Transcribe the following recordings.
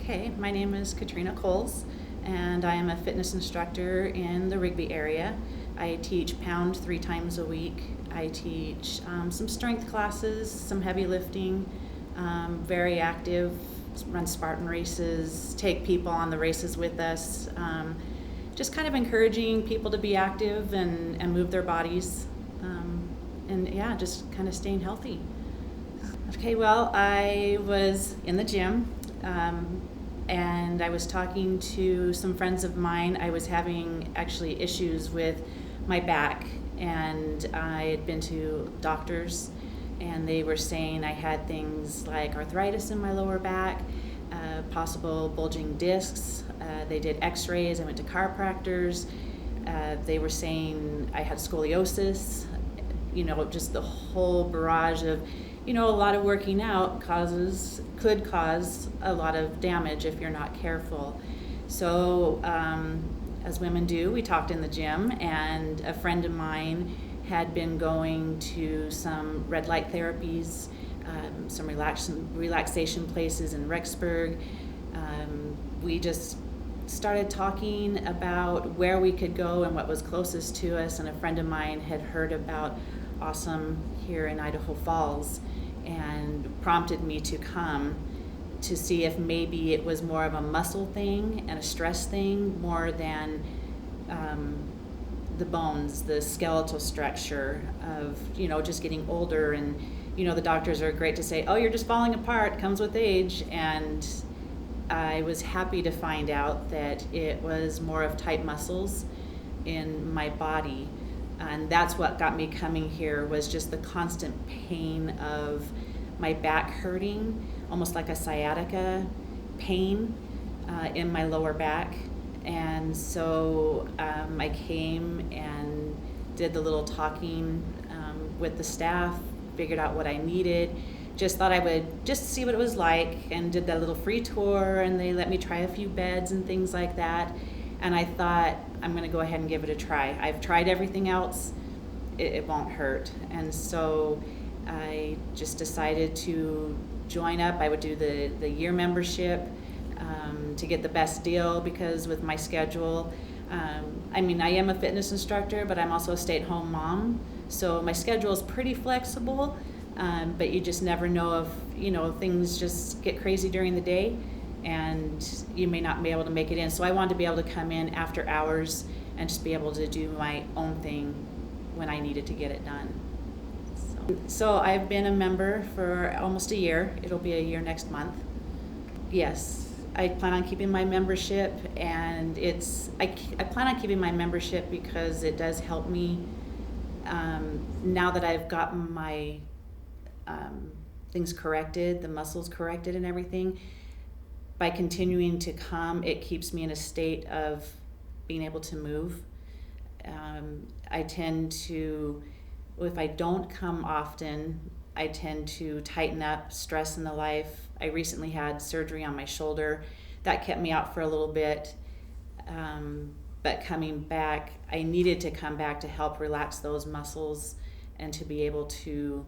Okay, my name is Katrina Kohls, and I am a fitness instructor in the Rigby area. I teach pound 3 times a week. I teach some strength classes, some heavy lifting, very active, run Spartan races, take people on the races with us, just kind of encouraging people to be active and move their bodies, and yeah, just kind of staying healthy. Okay, well, I was in the gym, and I was talking to some friends of mine. I was having actually issues with my back, and I had been to doctors, and they were saying I had things like arthritis in my lower back, possible bulging discs. They did x-rays. I went to chiropractors. They were saying I had scoliosis, just the whole barrage of, a lot of working out could cause a lot of damage if you're not careful. So as women do, we talked in the gym, and a friend of mine had been going to some red light therapies, some relaxation places in Rexburg. We just started talking about where we could go and what was closest to us, and a friend of mine had heard about Ahhhsome here in Idaho Falls and prompted me to come to see if maybe it was more of a muscle thing and a stress thing more than the bones, the skeletal structure of, just getting older. And, the doctors are great to say, oh, you're just falling apart, comes with age. And I was happy to find out that it was more of tight muscles in my body. And that's what got me coming here, was just the constant pain of my back hurting, almost like a sciatica pain in my lower back. And so I came and did the little talking with the staff, figured out what I needed, just thought I would just see what it was like, and did that little free tour, and they let me try a few beds and things like that. And I thought, I'm going to go ahead and give it a try. I've tried everything else, it won't hurt. And so I just decided to join up. I would do the year membership to get the best deal, because with my schedule, I am a fitness instructor, but I'm also a stay-at-home mom. So my schedule is pretty flexible, but you just never know if, things just get crazy during the day, and you may not be able to make it in. So I wanted to be able to come in after hours and just be able to do my own thing when I needed to get it done. So I've been a member for almost a year. It'll be a year next month. Yes, I plan on keeping my membership, and I plan on keeping my membership because it does help me now that I've gotten my things corrected, the muscles corrected and everything. By continuing to come, it keeps me in a state of being able to move. I tend to, if I don't come often, I tend to tighten up, stress in the life. I recently had surgery on my shoulder. That kept me out for a little bit. But coming back, I needed to come back to help relax those muscles and to be able to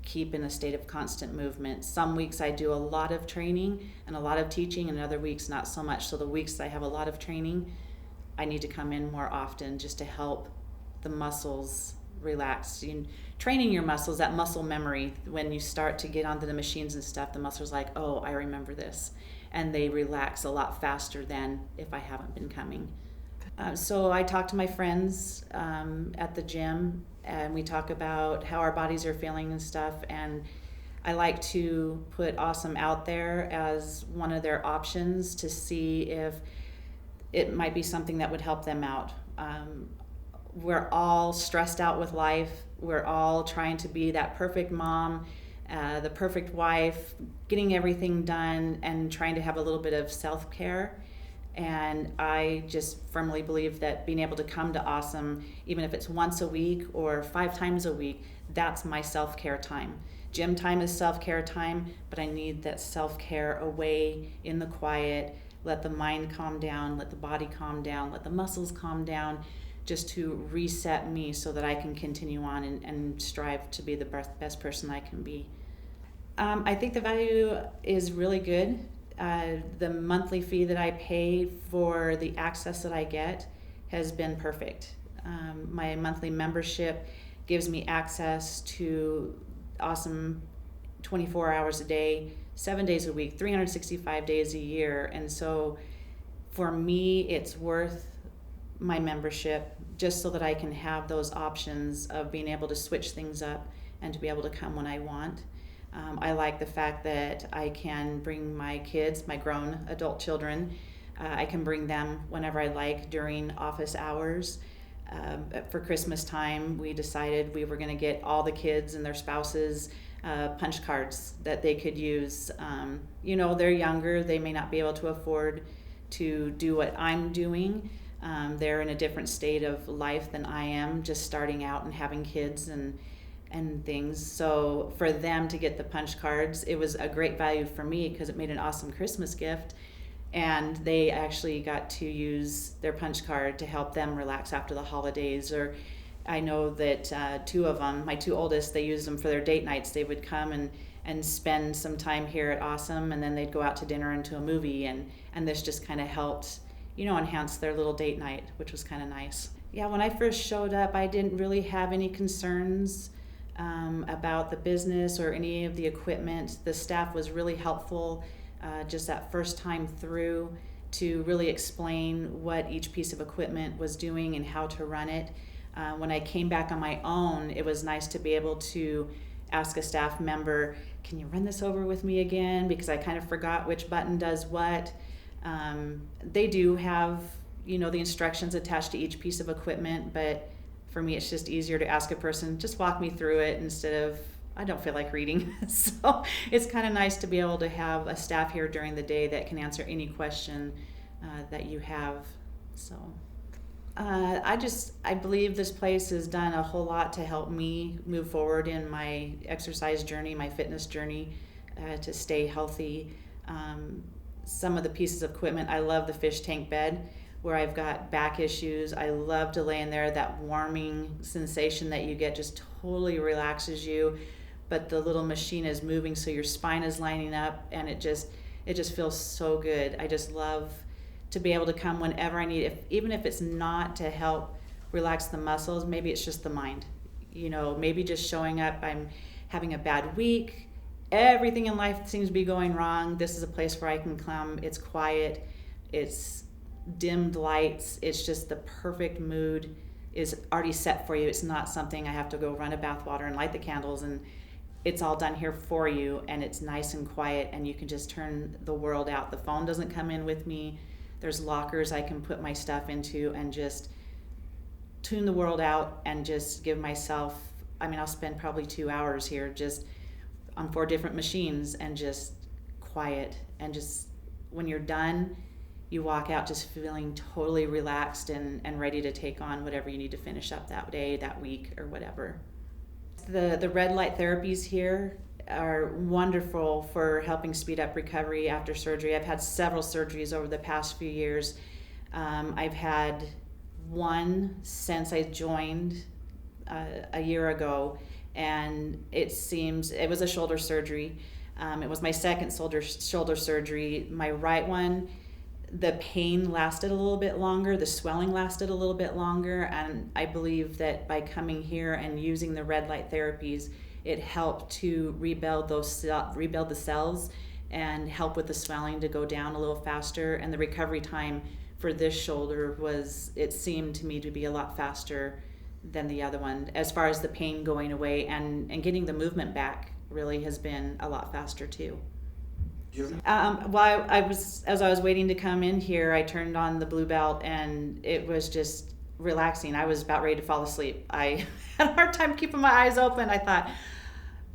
keep in a state of constant movement. Some weeks I do a lot of training and a lot of teaching, and other weeks not so much. So the weeks I have a lot of training, I need to come in more often just to help the muscles relax. Training your muscles, that muscle memory, when you start to get onto the machines and stuff, the muscles like, oh, I remember this. And they relax a lot faster than if I haven't been coming. So I talk to my friends at the gym, and we talk about how our bodies are feeling and stuff. And I like to put Ahhhsome out there as one of their options to see if it might be something that would help them out. We're all stressed out with life. We're all trying to be that perfect mom, the perfect wife, getting everything done, and trying to have a little bit of self-care. And I just firmly believe that being able to come to Ahhhsome, even if it's once a week or 5 times a week, that's my self-care time. Gym time is self-care time, but I need that self-care away in the quiet. Let the mind calm down, let the body calm down, let the muscles calm down, just to reset me so that I can continue on and strive to be the best person I can be. I think the value is really good. The monthly fee that I pay for the access that I get has been perfect. My monthly membership gives me access to Ahhhsome 24 hours a day, 7 days a week, 365 days a year. And so for me, it's worth my membership just so that I can have those options of being able to switch things up and to be able to come when I want. I like the fact that I can bring my kids, my grown adult children, I can bring them whenever I like during office hours. For Christmas time, we decided we were going to get all the kids and their spouses punch cards that they could use. They're younger, they may not be able to afford to do what I'm doing. They're in a different state of life than I am, just starting out and having kids and things. So for them to get the punch cards, it was a great value for me because it made an awesome Christmas gift. And they actually got to use their punch card to help them relax after the holidays. Or I know that two of them, my two oldest, they used them for their date nights. They would come and spend some time here at Ahhhsome, and then they'd go out to dinner and to a movie. And this just kind of helped, enhance their little date night, which was kind of nice. Yeah, when I first showed up, I didn't really have any concerns about the business or any of the equipment. The staff was really helpful just that first time through to really explain what each piece of equipment was doing and how to run it. When I came back on my own, it was nice to be able to ask a staff member, can you run this over with me again? Because I kind of forgot which button does what. They do have, the instructions attached to each piece of equipment, but for me, it's just easier to ask a person, just walk me through it instead of, I don't feel like reading. So it's kind of nice to be able to have a staff here during the day that can answer any question that you have. So I believe this place has done a whole lot to help me move forward in my exercise journey, my fitness journey, to stay healthy. Some of the pieces of equipment, I love the fish tank bed where I've got back issues. I love to lay in there. That warming sensation that you get just totally relaxes you. But the little machine is moving, so your spine is lining up, and it just feels so good. I just love to be able to come whenever I need, even if it's not to help relax the muscles, maybe it's just the mind. Maybe just showing up, I'm having a bad week, everything in life seems to be going wrong. This is a place where I can come. It's quiet, it's dimmed lights, it's just the perfect mood is already set for you. It's not something I have to go run a bath water and light the candles, and it's all done here for you, and it's nice and quiet, and you can just turn the world out. The phone doesn't come in with me. There's lockers I can put my stuff into and just tune the world out and just give myself, I'll spend probably 2 hours here just on 4 different machines and just quiet, and just when you're done, you walk out just feeling totally relaxed and ready to take on whatever you need to finish up that day, that week, or whatever. The red light therapies here are wonderful for helping speed up recovery after surgery. I've had several surgeries over the past few years. I've had one since I joined a year ago, and it was a shoulder surgery. It was my second shoulder surgery. My right one, the pain lasted a little bit longer, the swelling lasted a little bit longer, and I believe that by coming here and using the red light therapies, it helped to rebuild the cells and help with the swelling to go down a little faster. And the recovery time for this shoulder it seemed to me to be a lot faster than the other one, as far as the pain going away and getting the movement back really has been a lot faster too. As I was waiting to come in here, I turned on the Blue Belt, and it was just relaxing. I was about ready to fall asleep. I had a hard time keeping my eyes open. I thought,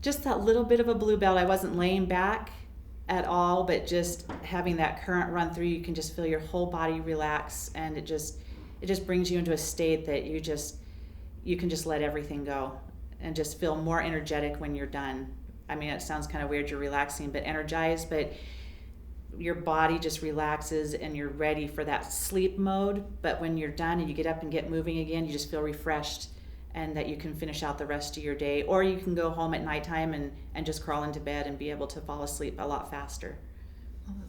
just that little bit of a Blue Belt, I wasn't laying back at all, but just having that current run through, you can just feel your whole body relax, and it just brings you into a state that you can just let everything go and just feel more energetic when you're done. It sounds kind of weird, you're relaxing but energized, but your body just relaxes and you're ready for that sleep mode. But when you're done and you get up and get moving again, you just feel refreshed and that you can finish out the rest of your day. Or you can go home at nighttime and just crawl into bed and be able to fall asleep a lot faster.